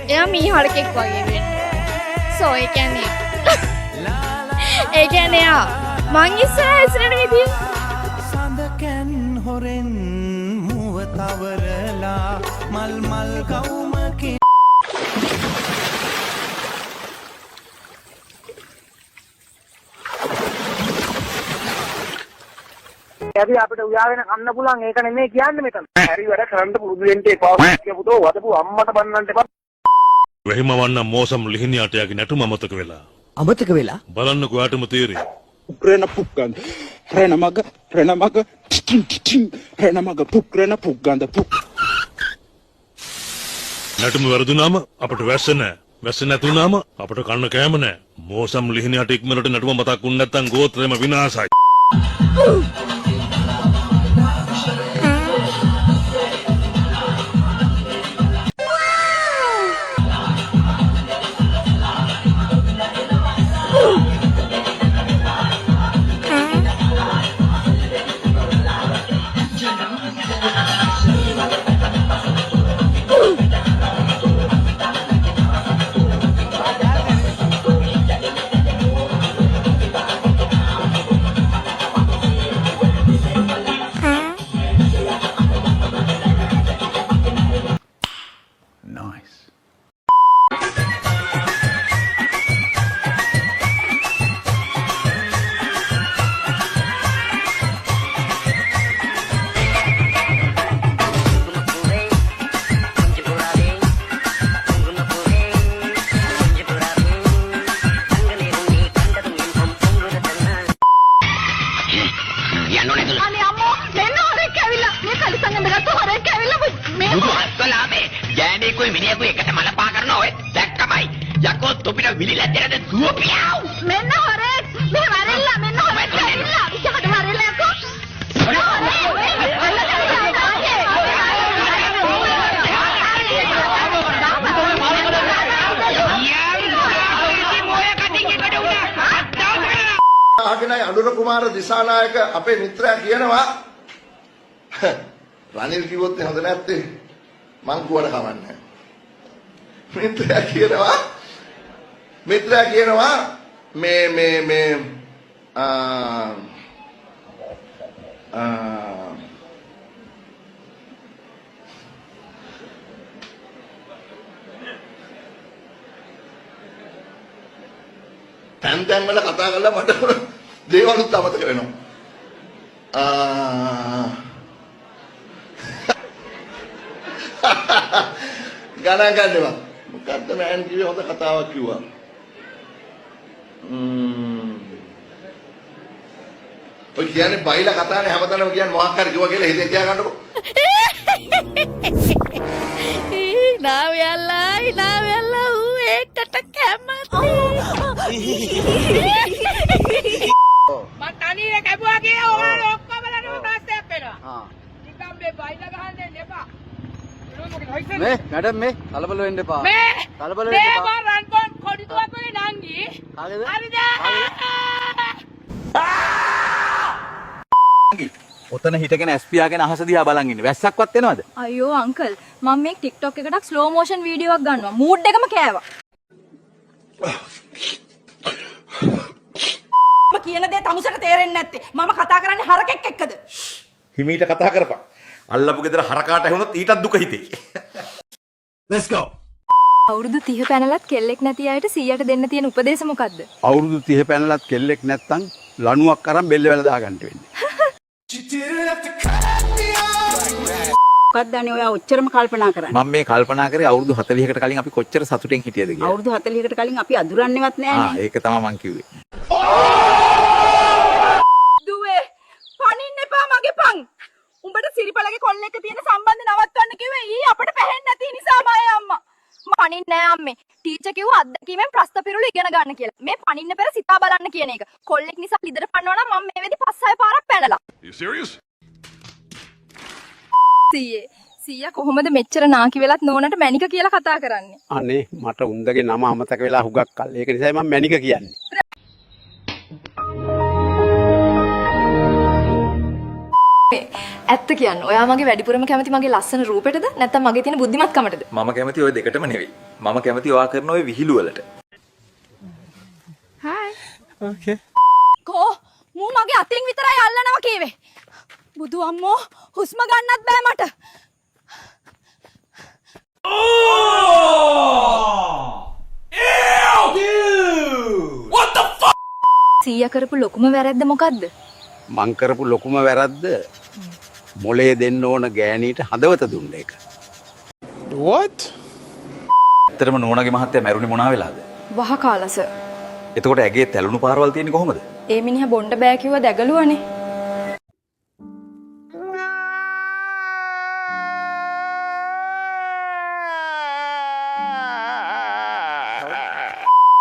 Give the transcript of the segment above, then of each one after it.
එයා මීහරකෙක් වගේ වෙන්නේ. සෝ ඒ කියන්නේ එයා මං ඉස්සරහ ඉස්සරහට විදිය. සඳකන් හොරෙන් මුව තවරලා මල් මල් කවුමකේ ඇයි අපිට උයාගෙන කන්න පුළුවන් ඒක නෙමෙයි කියන්නේ මෙතන. හරි වැඩ කරන්න පුරුදු වෙන්න එපා. කියපුතෝ වදපු අම්මට බන්නන්න එපා. වෙහිමවන්න මෝසම් ලිහිණියාටයාගේ නැටුම අමතක වෙලා. අමතක වෙලා බලන්නකෝ ආටම තීරේ. Ukrena pukkan, renamaga, renamaga pukrena puk. නැටුම වරදුනාම අපට වැස්ස නැහැ. වැස්ස නැතුණාම අපට කන්න කෑම නැහැ. මෝසම් ලිහිණියාට ඉක්මනට නැටුම මතක් වුනේ නැත්නම් ගෝත්‍රෙම විනාශයි. ආගෙනයි අනුර කුමාර දිසානායක අපේ මිත්‍රයා කියනවා රනිල් කිව්වොත් හොඳ නැත්තේ මං කුවට කවන්නේ. මිත්‍රයා කියනවා මේ තැන් වල කතා කරලා මට දේවලුත් අමතක වෙනවා. ගණන් ගන්නවා. මොකද්ද මෑන් කිව්වේ හොඳ කතාවක් කිව්වා. ඔය කියන්නේ බයිලා කතානේ හැමතැනම කියන්නේ මොකක් හරි කිව්වා කියලා හිතේ තියාගන්නකො. නාවයල්ලා ඌ ඒකට කැමති. මම තනියම කැපුවා කියලා ඔයාලා ඔක්කොම ලනම ප්‍රශ්නයක් වෙනවා. නිකම් මේ බයිලා ගහන්න එන්න එපා. මේ මැඩම් මේ කලබල වෙන්න එපා. කලබල වෙන්න එපා. මේ රන් පොන් කොඩිතුවක් වගේ නංගි. කාගේද? හරිද? ඔතන හිටගෙන ඇස්පියාගෙන අහස දිහා බලන් ඉන්නේ. වැස්සක්වත් එනවද? අයියෝ අංකල් මම මේ TikTok එකකට ස්ලෝ මෝෂන් වීඩියෝ එකක් ගන්නවා. මූඩ් එකම කෑවා. මම කියන දේ තමුසට තේරෙන්නේ නැත්තේ. මම කතා කරන්නේ හරකෙක් එක්කද? හිමීට කතා කරපන්. අල්ලපු ගෙදර හරකාට ඇහුනොත් ඊටත් දුක හිතේ. Let's go. අවුරුදු 30 පැනලත් කෙල්ලෙක් නැති අයට 100ට දෙන්න තියෙන උපදේශ මොකද්ද? අවුරුදු 30 පැනලත් කෙල්ලෙක් නැත්තම් ලණුවක් අරන් බෙල්ල වැල දා ගන්න වෙන්නේ. මොකක්ද අනේ ඔයා ඔච්චරම කල්පනා කරන්නේ? මම මේ කල්පනා කරේ අවුරුදු 40කට කලින් අපි කොච්චර සතුටෙන් හිටියද කියලා. අවුරුදු 40කට කලින් අපි අඳුරන්නේවත් නෑනේ. ඒක තමයි මං කිව්වේ. දුවේ පණින්න එපා මගේ පන්. උඹට සිරිපලගේ කොල්ලෙක්ක තියෙන සම්බන්ධ නවත්තන්න කිව්වේ ඊ අපිට පැහෙන්නේ නැති නිසා මගේ අම්මා. පණින්නේ නෑ අම්මේ. ටීචර් කිව්වා අත්දැකීමෙන් ප්‍රශ්න පිරුළු ඉගෙන ගන්න කියලා. මේ පණින්න පෙර සිතා බලන්න කියන එක. කොල්ලෙක් නිසා ලිදර පන්නනවා නම් මම මේ වෙදි 5-6 පාරක් පැනලා. You serious? සීයා කොහොමද මෙච්චර නාකි වෙලත් නෝනට මැනික කියලා කතා කරන්නේ? අනේ මට උන්දගේ නම අමතක වෙලා හුඟක් කල්. ඒක නිසා මම මැනික කියන්නේ. ඇත්ත කියන්න. ඔයා මගේ වැඩිපුරම කැමති මගේ ලස්සන රූපෙටද නැත්නම් මගේ තියෙන බුද්ධිමත්කමටද? මම කැමති ওই දෙකටම නෙවෙයි. මම කැමති ඔයා කරන ওই විහිළු වලට. කෝ මූ මගේ අතින් විතරයි අල්ලනවා කීවේ. බුදු අම්මෝ හුස්ම ගන්නත් බෑ මට. සීයා කරපු ලොකුම වැරද්ද මොකද්ද? මං කරපු ලොකුම වැරද්ද මොලේ දෙන්න ඕන ගෑණීට හදවත දුන්න එක. ඇත්තටම නෝනාගේ මහත්තයා මැරුණේ මොනවා වෙලාද? වහ කාලස. එතකොට ඇගේ තැලුණු පාරවල් තියෙන්නේ කොහමද? ඒ මිනිහා බොණ්ඩ බෑ කිව්ව දැගලුවනේ.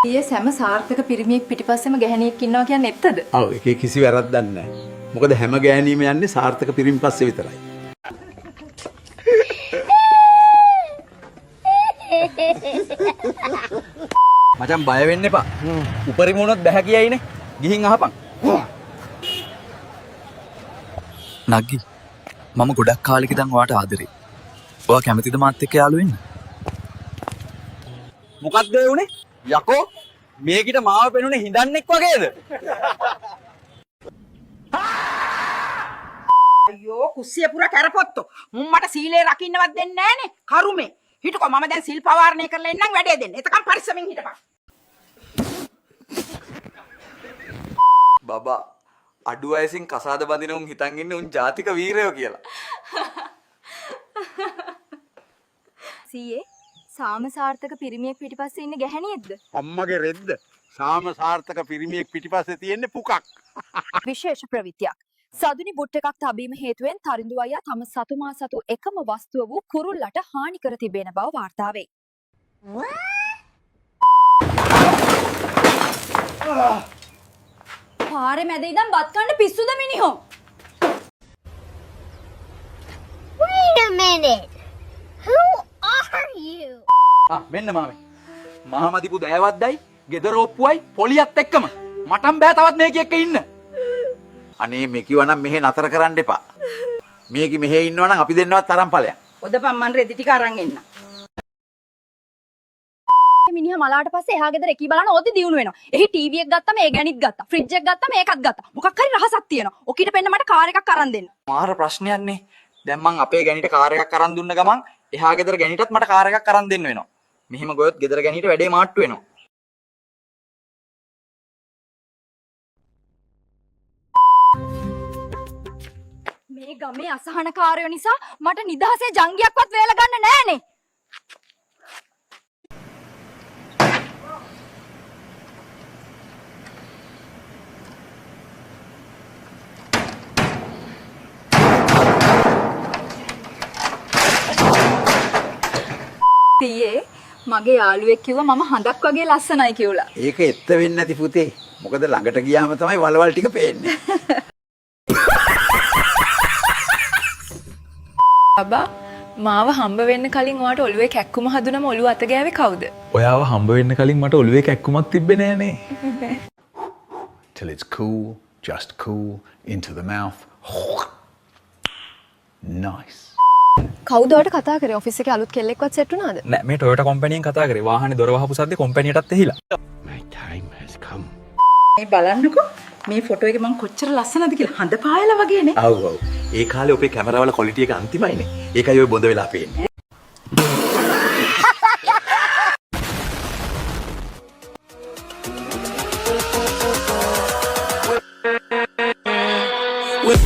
ඊයේ සෑම සාර්ථක පිරිමියෙක් පිටිපස්සෙම ගැහණියෙක් ඉන්නවා කියන්නේ ඇත්තද? ඔව් ඒකේ කිසි වැරද්දක් නැහැ. මොකද හැම ගෑණීම යන්නේ සාර්ථක පිරිමි පස්සේ විතරයි. මචං බය වෙන්න එපා. උපරිම වුණොත් බැහැ කියයිනේ. ගිහින් අහපන්. නග්ගි මම ගොඩක් කාලෙක ඉඳන් ඔයාට ආදරේ. ඔයා කැමතිද මාත් එක්ක යාළු වෙන්න? මොකක්ද ඒ උනේ? යකෝ මේකිට මාව පෙනුනේ හිඳන්නෙක් වගේද? අයියෝ කුස්සිය පුරා කරපොත්තෝ. මුන් මට සීලේ රකින්නවත් දෙන්නේ නැහනේ. කරුමේ. හිටකෝ මම දැන් සිල් පවාරණය කරලා එන්නම් වැඩේ දෙන්න. එතකම් පරිස්සමින් හිටපන්. බබා අඩු වයසින් කසාද බඳින උන් හිතන් ඉන්නේ උන් ජාතික වීරයෝ කියලා. සීයේ සාම සාර්ථක පිරිමියෙක් පිටිපස්සේ ඉන්න ගැහණියෙක්ද? අම්මගේ රෙද්ද සාම සාර්ථක පිරිමියෙක් පිටිපස්සේ තියෙන්නේ පුකක්. විශේෂ ප්‍රවිත්‍යක්. සදුනි බුට් එකක් තබීම හේතුවෙන් තරිඳු අයියා තම සතුමා සතු එකම වස්තුව වූ කුරුල්ලට හානි කර තිබෙන බව වාර්තා වේ. පාරේ මැද ඉඳන් බත් කන්න පිස්සුද මිනිහෝ? Wait a minute. Who are you? මෙන්න මාමේ. මහමදිපු දෑවද්දයි, ගෙදර ඔප්පුවයි, පොලියත් එක්කම මටම් බෑ තවත් මේක එක්ක ඉන්න. අනේ මේ කිව්වනම් මෙහෙ නතර කරන්න එපා. මේකි මෙහෙ ඉන්නවනම් අපි දෙන්නවත් තරම් ඵලයක්. ඔදපන් මන් රෙදි ටික අරන් එන්න. මිනිහා මලාට පස්සේ එහා ගෙදර එකී බලන ඕදි දියුණු වෙනවා. එහි ටීවී එක ගත්තම ඒ ගැනිත් ගත්තා. ෆ්‍රිජ් එක ගත්තම ඒකත් ගත්තා. මොකක් හරි රහසක් තියෙනවා. ඔකීට පෙන්න මට කාර් එකක් අරන් දෙන්න. මාර ප්‍රශ්නයක් නේ. දැන් මං අපේ ගැණිට කාර් එකක් අරන් දුන්න ගමන් එහා ගෙදර ගැණිටත් මට කාර් එකක් අරන් දෙන්න වෙනවා. මෙහෙම ගොයොත් ගෙදර ගැණිට වැඩේ මාට්ටු වෙනවා. මේ ගමේ අසහනකාරයෝ නිසා මට නිදහසේ ජංගියක්වත් වේල ගන්න නෑනේ. තියේ මගේ යාළුවෙක් කිව්වා මම හඳක් වගේ ලස්සනයි කියලා. ඒක එත්ත වෙන්නේ නැති පුතේ. මොකද ළඟට ගියාම තමයි වලවල් ටික පේන්නේ. බබා මාව හම්බ වෙන්න කලින් ඔයාට ඔළුවේ කැක්කුම හදුනම ඔළුව අත ගෑවේ කවුද? ඔයාව හම්බ වෙන්න කලින් මට ඔළුවේ කැක්කුමක් තිබ්බේ නෑනේ. Till it's cool, just cool, into the mouth. Nice. කවුද ඔයාට කතා කරේ? ඔෆිස් එකේ අලුත් කෙල්ලෙක්වත් සෙට් වුණාද? නෑ මේ ටොයෝටා කම්පැනියෙන් කතා කරේ. වාහනේ දොර වහපු සද්දේ කම්පැනියටත් ඇහිලා. My time has come. මේ බලන්නකෝ මේ ෆොටෝ එකේ මං කොච්චර ලස්සනද කියලා හඳ පායලා වගේනේ. ඔව් ඔව්. ඒ කාලේ ඔපේ කැමරාවල ක්වොලිටි එක අන්තිමයිනේ. ඒකයි ඔය බොඳ වෙලා පේන්නේ. With